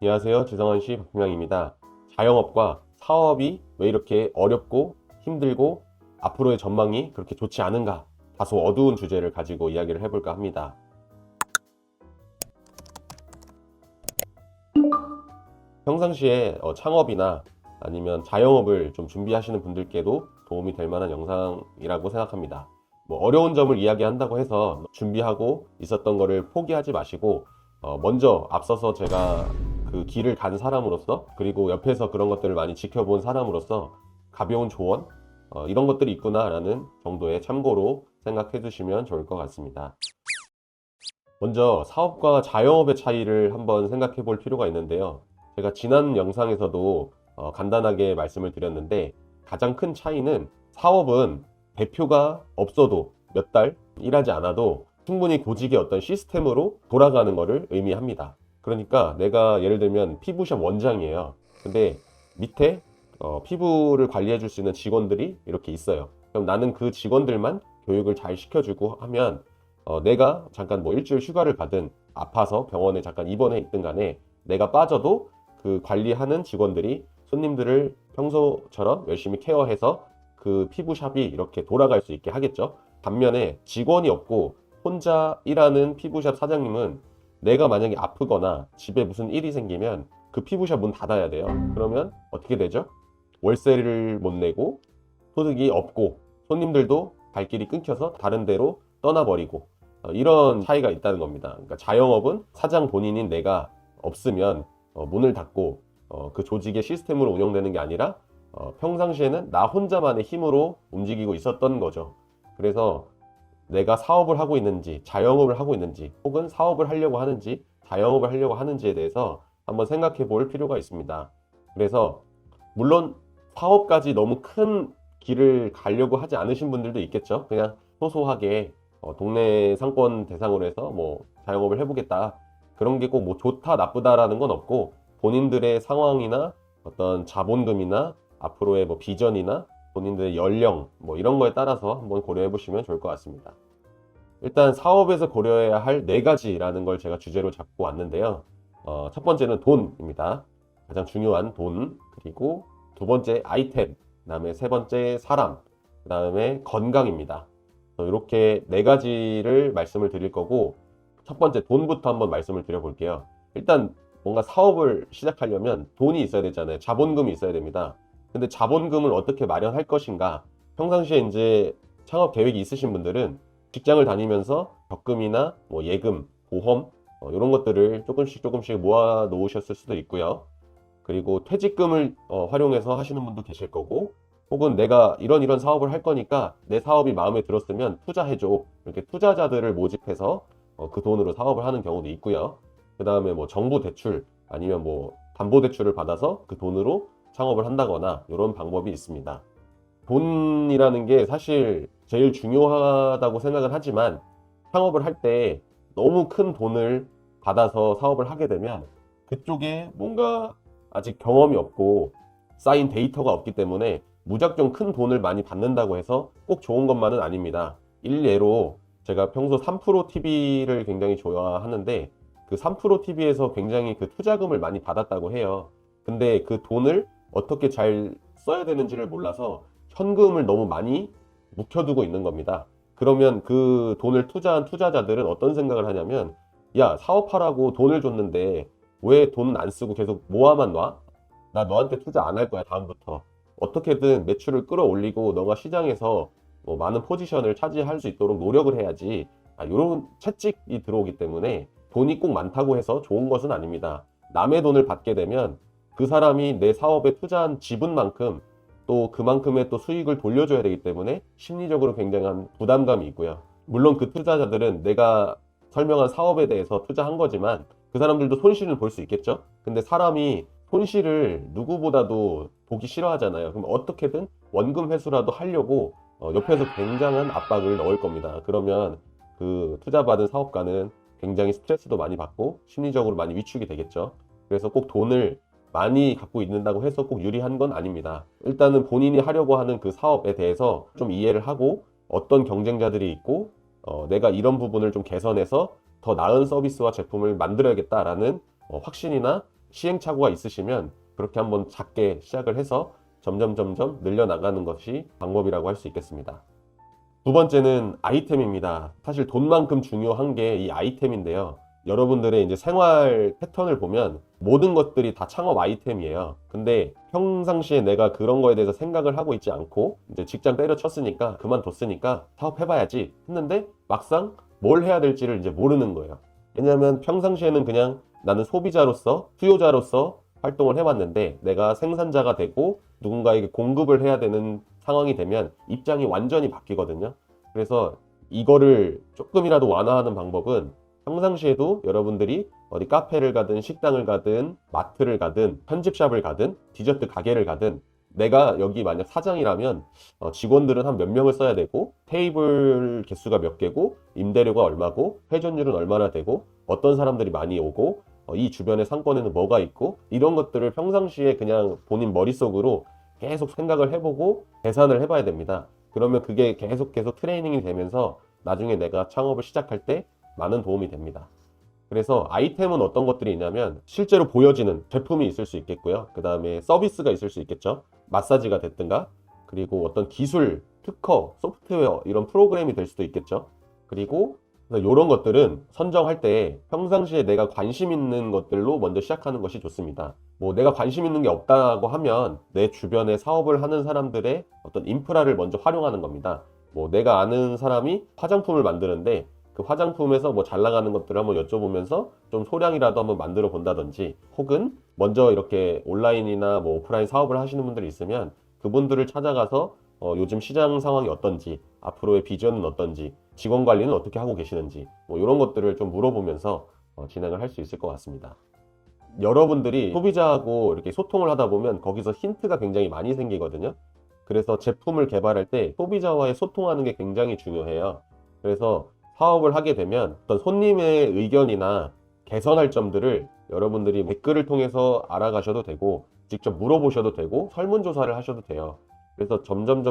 안녕하세요. 지성원 씨, 박준영입니다. 자영업과 사업이 왜 이렇게 어렵고 힘들고 앞으로의 전망이 그렇게 좋지 않은가? 다소 어두운 주제를 가지고 이야기를 해볼까 합니다. 평상시에 창업이나 아니면 자영업을 좀 준비하시는 분들께도 도움이 될 만한 영상이라고 생각합니다. 뭐 어려운 점을 이야기한다고 해서 준비하고 있었던 거를 포기하지 마시고 먼저 앞서서 제가 그 길을 간 사람으로서, 그리고 옆에서 그런 것들을 많이 지켜본 사람으로서 가벼운 조언, 이런 것들이 있구나라는 정도의 참고로 생각해 주시면 좋을 것 같습니다. 먼저 사업과 자영업의 차이를 한번 생각해 볼 필요가 있는데요. 제가 지난 영상에서도 간단하게 말씀을 드렸는데, 가장 큰 차이는 사업은 대표가 없어도 몇 달 일하지 않아도 충분히 고직의 어떤 시스템으로 돌아가는 것을 의미합니다. 그러니까 내가 예를 들면 피부샵 원장이에요. 근데 밑에 피부를 관리해 줄 수 있는 직원들이 이렇게 있어요. 그럼 나는 그 직원들만 교육을 잘 시켜주고 하면 내가 잠깐 뭐 일주일 휴가를 가든 아파서 병원에 잠깐 입원해 있든 간에 내가 빠져도 그 관리하는 직원들이 손님들을 평소처럼 열심히 케어해서 그 피부샵이 이렇게 돌아갈 수 있게 하겠죠. 반면에 직원이 없고 혼자 일하는 피부샵 사장님은 내가 만약에 아프거나 집에 무슨 일이 생기면 그 피부샵 문 닫아야 돼요. 그러면 어떻게 되죠? 월세를 못 내고 소득이 없고 손님들도 발길이 끊겨서 다른 데로 떠나버리고 이런 차이가 있다는 겁니다. 그러니까 자영업은 사장 본인인 내가 없으면 문을 닫고 그 조직의 시스템으로 운영되는 게 아니라 평상시에는 나 혼자만의 힘으로 움직이고 있었던 거죠. 그래서 내가 사업을 하고 있는지 자영업을 하고 있는지, 혹은 사업을 하려고 하는지 자영업을 하려고 하는지에 대해서 한번 생각해 볼 필요가 있습니다. 그래서 물론 사업까지 너무 큰 길을 가려고 하지 않으신 분들도 있겠죠. 그냥 소소하게 동네 상권 대상으로 해서 뭐 자영업을 해보겠다, 그런 게 꼭 뭐 좋다 나쁘다라는 건 없고, 본인들의 상황이나 어떤 자본금이나 앞으로의 뭐 비전이나 본인들의 연령 뭐 이런 거에 따라서 한번 고려해 보시면 좋을 것 같습니다. 일단 사업에서 고려해야 할 네 가지라는 걸 제가 주제로 잡고 왔는데요. 첫 번째는 돈입니다. 가장 중요한 돈. 그리고 두 번째 아이템, 그다음에 세 번째 사람, 그다음에 건강입니다. 이렇게 네 가지를 말씀을 드릴 거고, 첫 번째 돈부터 한번 말씀을 드려볼게요. 일단 뭔가 사업을 시작하려면 돈이 있어야 되잖아요. 자본금이 있어야 됩니다. 근데 자본금을 어떻게 마련할 것인가? 평상시에 이제 창업 계획이 있으신 분들은 직장을 다니면서 적금이나 뭐 예금, 보험 이런 것들을 조금씩 조금씩 모아 놓으셨을 수도 있고요. 그리고 퇴직금을 활용해서 하시는 분도 계실 거고, 혹은 내가 이런 사업을 할 거니까 내 사업이 마음에 들었으면 투자해줘, 이렇게 투자자들을 모집해서 그 돈으로 사업을 하는 경우도 있고요. 그 다음에 뭐 정부 대출 아니면 뭐 담보 대출을 받아서 그 돈으로 창업을 한다거나 이런 방법이 있습니다. 돈이라는 게 사실 제일 중요하다고 생각은 하지만, 창업을 할 때 너무 큰 돈을 받아서 사업을 하게 되면 그쪽에 뭔가 아직 경험이 없고 쌓인 데이터가 없기 때문에 무작정 큰 돈을 많이 받는다고 해서 꼭 좋은 것만은 아닙니다. 일례로 제가 평소 3프로 TV를 굉장히 좋아하는데, 그 3프로 TV에서 굉장히 그 투자금을 많이 받았다고 해요. 근데 그 돈을 어떻게 잘 써야 되는지를 몰라서 현금을 너무 많이 묵혀두고 있는 겁니다. 그러면 그 돈을 투자한 투자자들은 어떤 생각을 하냐면, 야, 사업하라고 돈을 줬는데 왜 돈 안 쓰고 계속 모아만 놔? 나 너한테 투자 안 할 거야, 다음부터. 어떻게든 매출을 끌어올리고 너가 시장에서 뭐 많은 포지션을 차지할 수 있도록 노력을 해야지. 이런 채찍이 들어오기 때문에 돈이 꼭 많다고 해서 좋은 것은 아닙니다. 남의 돈을 받게 되면 그 사람이 내 사업에 투자한 지분만큼 또 그만큼의 또 수익을 돌려줘야 되기 때문에 심리적으로 굉장한 부담감이 있고요. 물론 그 투자자들은 내가 설명한 사업에 대해서 투자한 거지만 그 사람들도 손실을 볼 수 있겠죠. 근데 사람이 손실을 누구보다도 보기 싫어하잖아요. 그럼 어떻게든 원금 회수라도 하려고 옆에서 굉장한 압박을 넣을 겁니다. 그러면 그 투자받은 사업가는 굉장히 스트레스도 많이 받고 심리적으로 많이 위축이 되겠죠. 그래서 꼭 돈을 많이 갖고 있는다고 해서 꼭 유리한 건 아닙니다. 일단은 본인이 하려고 하는 그 사업에 대해서 좀 이해를 하고, 어떤 경쟁자들이 있고 내가 이런 부분을 좀 개선해서 더 나은 서비스와 제품을 만들어야겠다라는 확신이나 시행착오가 있으시면 그렇게 한번 작게 시작을 해서 점점 늘려나가는 것이 방법이라고 할 수 있겠습니다. 두 번째는 아이템입니다. 사실 돈만큼 중요한 게 이 아이템인데요. 여러분들의 이제 생활 패턴을 보면 모든 것들이 다 창업 아이템이에요. 근데 평상시에 내가 그런 거에 대해서 생각을 하고 있지 않고 이제 직장 때려쳤으니까 그만뒀으니까 사업해봐야지 했는데 막상 뭘 해야 될지를 이제 모르는 거예요. 왜냐하면 평상시에는 그냥 나는 소비자로서 수요자로서 활동을 해왔는데 내가 생산자가 되고 누군가에게 공급을 해야 되는 상황이 되면 입장이 완전히 바뀌거든요. 그래서 이거를 조금이라도 완화하는 방법은 평상시에도 여러분들이 어디 카페를 가든 식당을 가든 마트를 가든 편집샵을 가든 디저트 가게를 가든 내가 여기 만약 사장이라면 직원들은 한 몇 명을 써야 되고 테이블 개수가 몇 개고 임대료가 얼마고 회전율은 얼마나 되고 어떤 사람들이 많이 오고 이 주변의 상권에는 뭐가 있고 이런 것들을 평상시에 그냥 본인 머릿속으로 계속 생각을 해보고 계산을 해봐야 됩니다. 그러면 그게 계속 트레이닝이 되면서 나중에 내가 창업을 시작할 때 많은 도움이 됩니다. 그래서 아이템은 어떤 것들이 있냐면 실제로 보여지는 제품이 있을 수 있겠고요. 그 다음에 서비스가 있을 수 있겠죠. 마사지가 됐든가 그리고 어떤 기술, 특허, 소프트웨어 이런 프로그램이 될 수도 있겠죠. 그리고 이런 것들은 선정할 때 평상시에 내가 관심 있는 것들로 먼저 시작하는 것이 좋습니다. 뭐 내가 관심 있는 게 없다고 하면 내 주변에 사업을 하는 사람들의 어떤 인프라를 먼저 활용하는 겁니다. 뭐 내가 아는 사람이 화장품을 만드는데 그 화장품에서 뭐 잘 나가는 것들을 한번 여쭤보면서 좀 소량이라도 한번 만들어 본다든지 혹은 먼저 이렇게 온라인이나 뭐 오프라인 사업을 하시는 분들이 있으면 그분들을 찾아가서 요즘 시장 상황이 어떤지 앞으로의 비전은 어떤지 직원 관리는 어떻게 하고 계시는지 뭐 이런 것들을 좀 물어보면서 진행을 할 수 있을 것 같습니다. 여러분들이 소비자하고 이렇게 소통을 하다 보면 거기서 힌트가 굉장히 많이 생기거든요. 그래서 제품을 개발할 때 소비자와의 소통하는 게 굉장히 중요해요. 그래서 사업을 하게 되면 어떤 손님의 의견이나 개선할 점들을 여러분들이 댓글을 통해서 알아가셔도 되고 직접 물어보셔도 되고 설문조사를 하셔도 돼요. 그래서 점점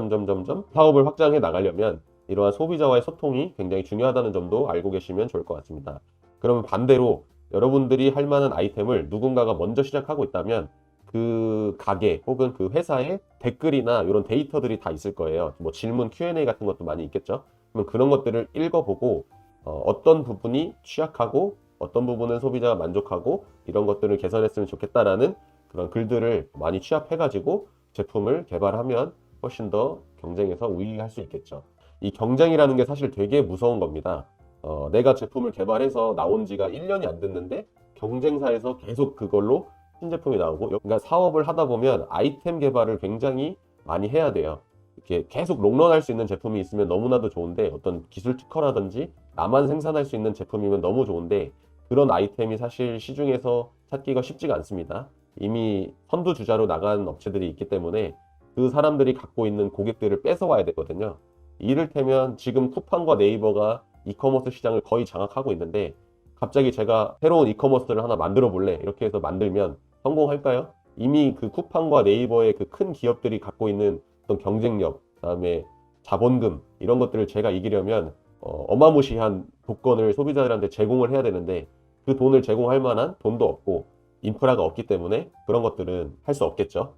사업을 확장해 나가려면 이러한 소비자와의 소통이 굉장히 중요하다는 점도 알고 계시면 좋을 것 같습니다. 그러면 반대로 여러분들이 할 만한 아이템을 누군가가 먼저 시작하고 있다면 그 가게 혹은 그 회사에 댓글이나 이런 데이터들이 다 있을 거예요. 뭐 질문 Q&A 같은 것도 많이 있겠죠. 그럼 그런 것들을 읽어보고 어떤 부분이 취약하고 어떤 부분은 소비자가 만족하고 이런 것들을 개선했으면 좋겠다라는 그런 글들을 많이 취합해가지고 제품을 개발하면 훨씬 더 경쟁에서 우위할 수 있겠죠. 이 경쟁이라는 게 사실 되게 무서운 겁니다. 내가 제품을 개발해서 나온 지가 1년이 안 됐는데 경쟁사에서 계속 그걸로 신제품이 나오고 그러니까 사업을 하다 보면 아이템 개발을 굉장히 많이 해야 돼요. 이렇게 계속 롱런할 수 있는 제품이 있으면 너무나도 좋은데 어떤 기술 특허라든지 나만 생산할 수 있는 제품이면 너무 좋은데 그런 아이템이 사실 시중에서 찾기가 쉽지가 않습니다. 이미 선두주자로 나간 업체들이 있기 때문에 그 사람들이 갖고 있는 고객들을 뺏어와야 되거든요. 이를테면 지금 쿠팡과 네이버가 이커머스 시장을 거의 장악하고 있는데 갑자기 제가 새로운 이커머스를 하나 만들어 볼래 이렇게 해서 만들면 성공할까요? 이미 그 쿠팡과 네이버의 그 큰 기업들이 갖고 있는 어떤 경쟁력, 그다음에 자본금 이런 것들을 제가 이기려면 어마무시한 조건을 소비자들한테 제공을 해야 되는데 그 돈을 제공할 만한 돈도 없고 인프라가 없기 때문에 그런 것들은 할 수 없겠죠.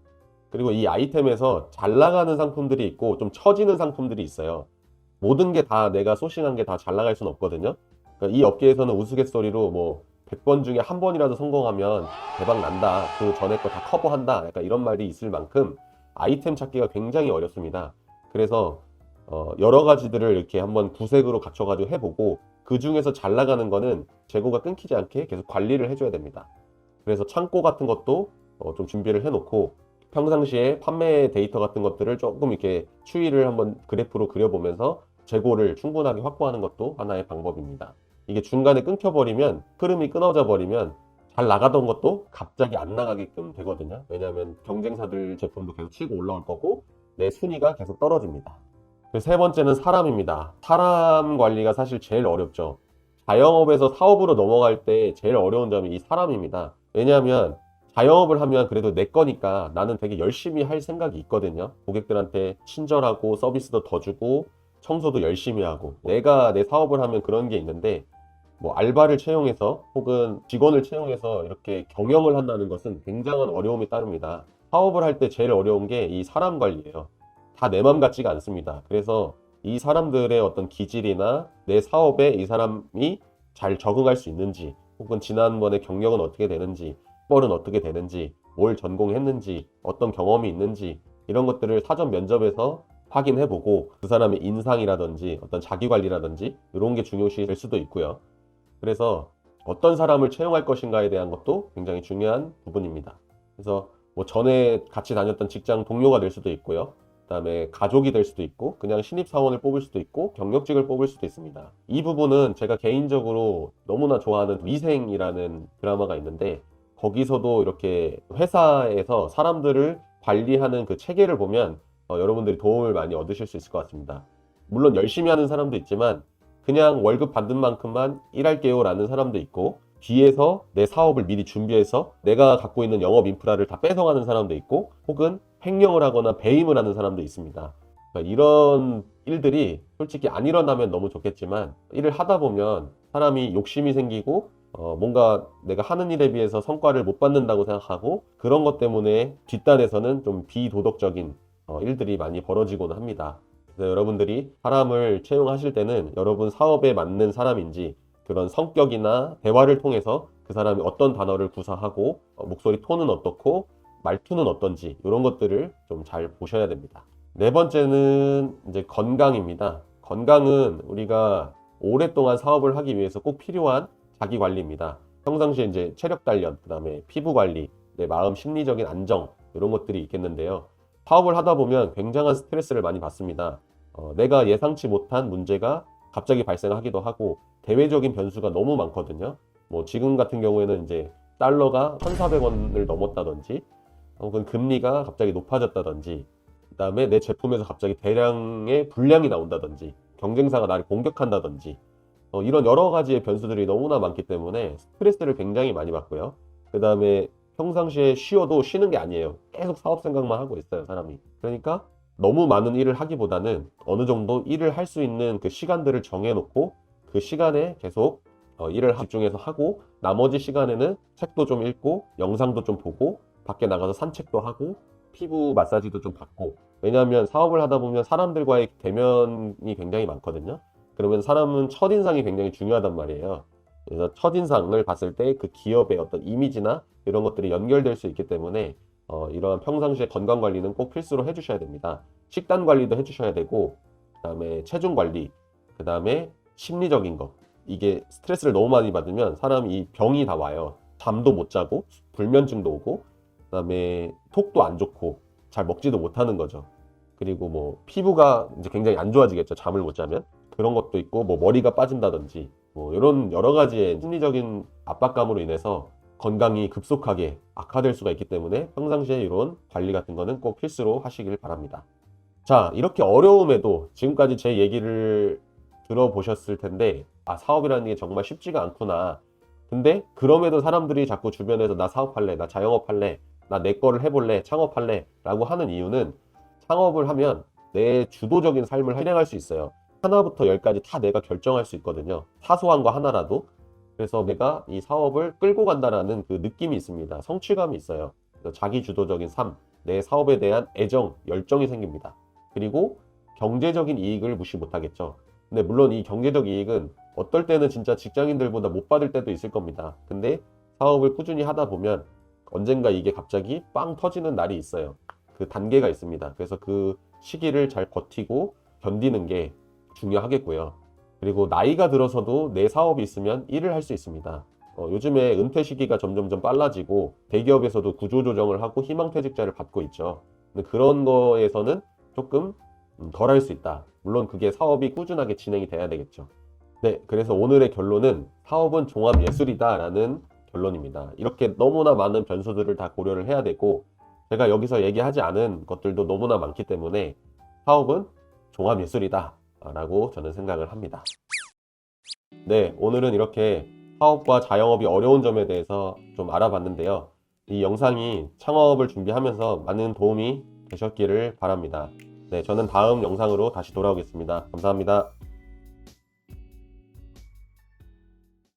그리고 이 아이템에서 잘 나가는 상품들이 있고 좀 처지는 상품들이 있어요. 모든 게 다 내가 소싱한 게 다 잘 나갈 수는 없거든요. 그러니까 이 업계에서는 우스갯소리로 뭐 100번 중에 한 번이라도 성공하면 대박 난다. 그 전에 거 다 커버한다. 약간 이런 말이 있을 만큼 아이템 찾기가 굉장히 어렵습니다. 그래서 여러 가지들을 이렇게 한번 구색으로 갖춰가지고 해보고 그 중에서 잘 나가는 거는 재고가 끊기지 않게 계속 관리를 해줘야 됩니다. 그래서 창고 같은 것도 좀 준비를 해놓고 평상시에 판매 데이터 같은 것들을 조금 이렇게 추이를 한번 그래프로 그려보면서 재고를 충분하게 확보하는 것도 하나의 방법입니다. 이게 중간에 끊겨버리면 흐름이 끊어져 버리면 잘 나가던 것도 갑자기 안 나가게끔 되거든요. 왜냐하면 경쟁사들 제품도 계속 치고 올라올 거고 내 순위가 계속 떨어집니다. 세 번째는 사람입니다. 사람 관리가 사실 제일 어렵죠. 자영업에서 사업으로 넘어갈 때 제일 어려운 점이 이 사람입니다. 왜냐하면 자영업을 하면 그래도 내 거니까 나는 되게 열심히 할 생각이 있거든요. 고객들한테 친절하고 서비스도 더 주고 청소도 열심히 하고 내가 내 사업을 하면 그런 게 있는데 뭐 알바를 채용해서 혹은 직원을 채용해서 이렇게 경영을 한다는 것은 굉장한 어려움이 따릅니다. 사업을 할 때 제일 어려운 게 이 사람 관리예요. 다 내 맘 같지가 않습니다. 그래서 이 사람들의 어떤 기질이나 내 사업에 이 사람이 잘 적응할 수 있는지, 혹은 지난번에 경력은 어떻게 되는지, 뻘은 어떻게 되는지, 뭘 전공했는지, 어떤 경험이 있는지, 이런 것들을 사전 면접에서 확인해보고 그 사람의 인상이라든지 어떤 자기관리라든지 이런 게 중요시 될 수도 있고요. 그래서 어떤 사람을 채용할 것인가에 대한 것도 굉장히 중요한 부분입니다. 그래서 뭐 전에 같이 다녔던 직장 동료가 될 수도 있고요. 그다음에 가족이 될 수도 있고, 그냥 신입사원을 뽑을 수도 있고, 경력직을 뽑을 수도 있습니다. 이 부분은 제가 개인적으로 너무나 좋아하는 위생이라는 드라마가 있는데, 거기서도 이렇게 회사에서 사람들을 관리하는 그 체계를 보면 여러분들이 도움을 많이 얻으실 수 있을 것 같습니다. 물론 열심히 하는 사람도 있지만 그냥 월급 받는 만큼만 일할게요 라는 사람도 있고, 뒤에서 내 사업을 미리 준비해서 내가 갖고 있는 영업 인프라를 다 뺏어가는 사람도 있고, 혹은 횡령을 하거나 배임을 하는 사람도 있습니다. 그러니까 이런 일들이 솔직히 안 일어나면 너무 좋겠지만, 일을 하다 보면 사람이 욕심이 생기고 뭔가 내가 하는 일에 비해서 성과를 못 받는다고 생각하고, 그런 것 때문에 뒷단에서는 좀 비도덕적인 일들이 많이 벌어지곤 합니다. 그래서 여러분들이 사람을 채용하실 때는 여러분 사업에 맞는 사람인지, 그런 성격이나 대화를 통해서 그 사람이 어떤 단어를 구사하고 목소리 톤은 어떻고 말투는 어떤지, 이런 것들을 좀 잘 보셔야 됩니다. 네 번째는 이제 건강입니다. 건강은 우리가 오랫동안 사업을 하기 위해서 꼭 필요한 자기 관리입니다. 평상시에 이제 체력 단련, 그다음에 피부 관리, 내 마음 심리적인 안정, 이런 것들이 있겠는데요. 사업을 하다 보면 굉장한 스트레스를 많이 받습니다. 내가 예상치 못한 문제가 갑자기 발생하기도 하고, 대외적인 변수가 너무 많거든요. 뭐 지금 같은 경우에는 이제 달러가 1,400원을 넘었다든지, 혹은 금리가 갑자기 높아졌다든지, 그다음에 내 제품에서 갑자기 대량의 불량이 나온다든지, 경쟁사가 나를 공격한다든지, 이런 여러 가지의 변수들이 너무나 많기 때문에 스트레스를 굉장히 많이 받고요. 그다음에 평상시에 쉬어도 쉬는 게 아니에요. 계속 사업 생각만 하고 있어요, 사람이. 그러니까 너무 많은 일을 하기보다는 어느 정도 일을 할 수 있는 그 시간들을 정해놓고 그 시간에 계속 일을 집중해서 하고, 나머지 시간에는 책도 좀 읽고, 영상도 좀 보고, 밖에 나가서 산책도 하고, 피부 마사지도 좀 받고. 왜냐하면 사업을 하다 보면 사람들과의 대면이 굉장히 많거든요. 그러면 사람은 첫인상이 굉장히 중요하단 말이에요. 그래서 첫인상을 봤을 때 그 기업의 어떤 이미지나 이런 것들이 연결될 수 있기 때문에 이러한 평상시에 건강 관리는 꼭 필수로 해주셔야 됩니다. 식단 관리도 해주셔야 되고, 그다음에 체중 관리, 그다음에 심리적인 거. 이게 스트레스를 너무 많이 받으면 사람이 이 병이 다 와요. 잠도 못 자고, 불면증도 오고, 그다음에 톡도 안 좋고, 잘 먹지도 못하는 거죠. 그리고 뭐 피부가 이제 굉장히 안 좋아지겠죠, 잠을 못 자면. 그런 것도 있고, 뭐 머리가 빠진다든지, 뭐 이런 여러 가지의 심리적인 압박감으로 인해서 건강이 급속하게 악화될 수가 있기 때문에 평상시에 이런 관리 같은 거는 꼭 필수로 하시길 바랍니다. 자, 이렇게 어려움에도 지금까지 제 얘기를 들어보셨을 텐데, 아, 사업이라는 게 정말 쉽지가 않구나. 근데 그럼에도 사람들이 자꾸 주변에서 나 사업할래, 나 자영업할래, 나 내 거를 해볼래, 창업할래 라고 하는 이유는, 창업을 하면 내 주도적인 삶을 실행할 수 있어요. 하나부터 열까지 다 내가 결정할 수 있거든요. 사소한 거 하나라도. 그래서 내가 이 사업을 끌고 간다라는 그 느낌이 있습니다. 성취감이 있어요. 자기 주도적인 삶, 내 사업에 대한 애정, 열정이 생깁니다. 그리고 경제적인 이익을 무시 못하겠죠. 근데 물론 이 경제적 이익은 어떨 때는 진짜 직장인들보다 못 받을 때도 있을 겁니다. 근데 사업을 꾸준히 하다 보면 언젠가 이게 갑자기 빵 터지는 날이 있어요. 그 단계가 있습니다. 그래서 그 시기를 잘 버티고 견디는 게 중요하겠고요. 그리고 나이가 들어서도 내 사업이 있으면 일을 할 수 있습니다. 요즘에 은퇴 시기가 점점점 빨라지고 대기업에서도 구조조정을 하고 희망퇴직자를 받고 있죠. 근데 그런 거에서는 조금 덜 할 수 있다. 물론 그게 사업이 꾸준하게 진행이 돼야 되겠죠. 네, 그래서 오늘의 결론은 사업은 종합예술이다 라는 결론입니다. 이렇게 너무나 많은 변수들을 다 고려를 해야 되고, 제가 여기서 얘기하지 않은 것들도 너무나 많기 때문에 사업은 종합예술이다 라고 저는 생각을 합니다. 네, 오늘은 이렇게 사업과 자영업이 어려운 점에 대해서 좀 알아봤는데요. 이 영상이 창업을 준비하면서 많은 도움이 되셨기를 바랍니다. 네, 저는 다음 영상으로 다시 돌아오겠습니다. 감사합니다.